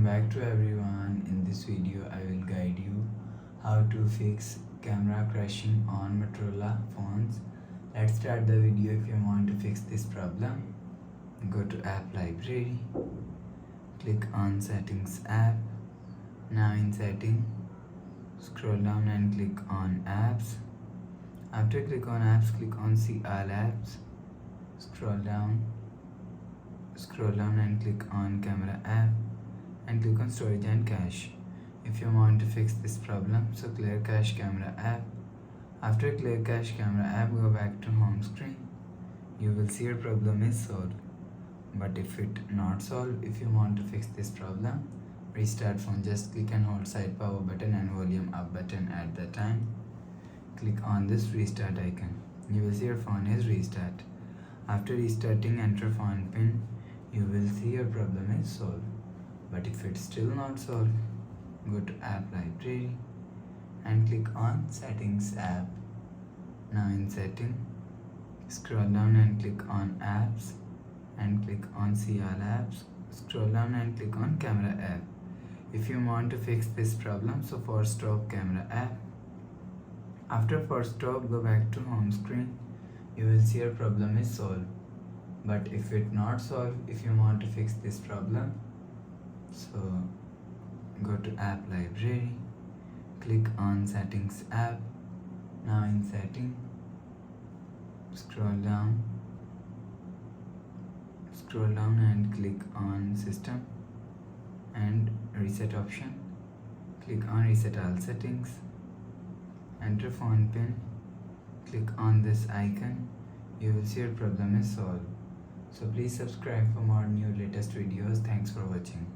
back to everyone. In this video I will guide you how to fix camera crashing on Motorola phones. Let's start the video. If you want to fix this problem, go to app library, click on settings app. Now in setting, scroll down and click on apps. After click on apps, click on see all apps. Scroll down and click on camera app and click on storage and cache. If you want to fix this problem, so clear cache camera app. After clear cache camera app, go back to home screen. You will see your problem is solved. But if it not solved, if you want to fix this problem, restart phone. Just click and hold side power button and volume up button at the time. Click on this restart icon. You will see your phone is restart. After restarting, enter phone pin. You will see your problem is solved. But if it's still not solved, go to app library and click on settings app. Now in setting, scroll down and click on apps and click on see all apps. Scroll down and click on camera app. If you want to fix this problem, so force stop camera app. After force stop, go back to home screen. You will see your problem is solved. But if it not solved, if you want to fix this problem, so go to app library, click on settings app. Now in setting, scroll down and click on system and reset option. Click on reset all settings, enter phone pin, click on this icon. You will see your problem is solved. So please subscribe for more new latest videos. Thanks for watching.